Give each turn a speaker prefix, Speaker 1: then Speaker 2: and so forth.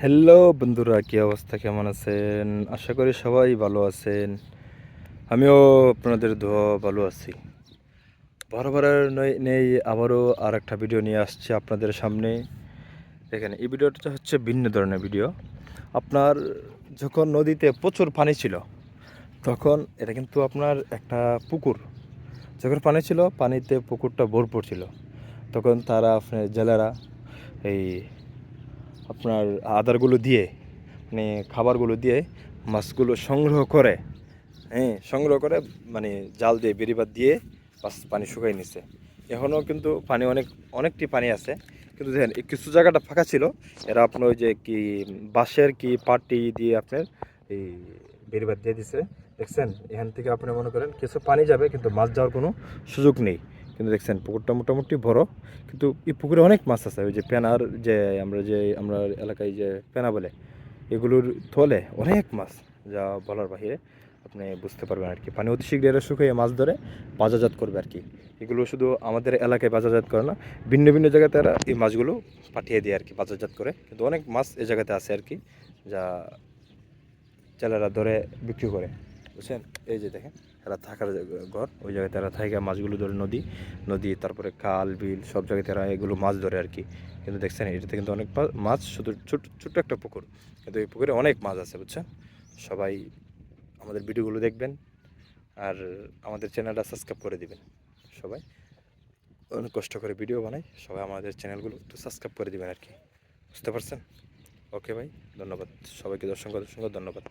Speaker 1: Hello বন্ধুরা, কি অবস্থা, কেমন আছেন? আশা করি সবাই ভালো আছেন। আমিও আপনাদের দোয়া ভালো আছি। বরাবর নেই, আবারও আর একটা ভিডিও নিয়ে আসছি আপনাদের সামনে। দেখেন, এই ভিডিওটা হচ্ছে ভিন্ন ধরনের ভিডিও। আপনার যখন নদীতে প্রচুর পানি ছিল, তখন এটা কিন্তু আপনার একটা পুকুর। যখন পানি ছিল, পানিতে পুকুরটা ভরপুর ছিল, তখন তারা আপনার জেলেরা এই আপনার আদারগুলো দিয়ে, মানে খাবারগুলো দিয়ে মাছগুলো সংগ্রহ করে, হ্যাঁ, সংগ্রহ করে, মানে জাল দিয়ে বেড়িবাদ দিয়ে মাছ পানি শুকাই নিছে। এখনও কিন্তু পানি অনেকটি পানি আছে, কিন্তু দেখেন এই কিছু জায়গাটা ফাঁকা ছিল। এরা আপনার ওই যে কি বাঁশের কি পাটি দিয়ে আপনার এই বেড়িবাদ দিয়ে দিছে। দেখছেন, এখান থেকে আপনি মনে করেন কিছু পানি যাবে, কিন্তু মাছ যাওয়ার কোনো সুযোগ নেই। কিন্তু দেখছেন পুকুরটা মোটামুটি বড়, কিন্তু এই পুকুরে অনেক মাছ আছে। ওই যে পেনার, আমরা এলাকায় যে পেনা বলে, এগুলোর থলে অনেক মাছ, যা বলার বাহিরে। আপনি বুঝতে পারবেন আর কি। পানি অতি শীঘ্রই এরা শুকিয়ে মাছ ধরে বাজারজাত করবে আর কি। এগুলো শুধু আমাদের এলাকায় বাজারজাত করে না, ভিন্ন ভিন্ন জায়গাতে এরা এই মাছগুলো পাঠিয়ে দেয় আর কি, বাজারজাত করে। কিন্তু অনেক মাছ এই জায়গাতে আছে আর কি, যা জেলেরা ধরে বিক্রি করে, বুঝছেন? এই যে দেখেন, এরা থাকার ঘর, ওই জায়গায় তারা থাকে, মাছগুলো ধরে নদী নদী তারপরে খাল বিল সব জায়গায় তারা এগুলো মাছ ধরে আর কি। কিন্তু দেখছেন, এটাতে কিন্তু অনেক মাছ, শুধু ছোট ছোট্ট একটা পুকুর, কিন্তু এই পুকুরে অনেক মাছ আছে, বুঝছেন? সবাই আমাদের ভিডিওগুলো দেখবেন, আর আমাদের চ্যানেলটা সাবস্ক্রাইব করে দিবেন। সবাই অনেক কষ্ট করে ভিডিও বানাই, সবাই আমাদের চ্যানেলগুলো একটু সাবস্ক্রাইব করে দিবেন আর কি। বুঝতে পারছেন? ওকে ভাই, ধন্যবাদ সবাইকে, অসংখ্য অসংখ্য ধন্যবাদ।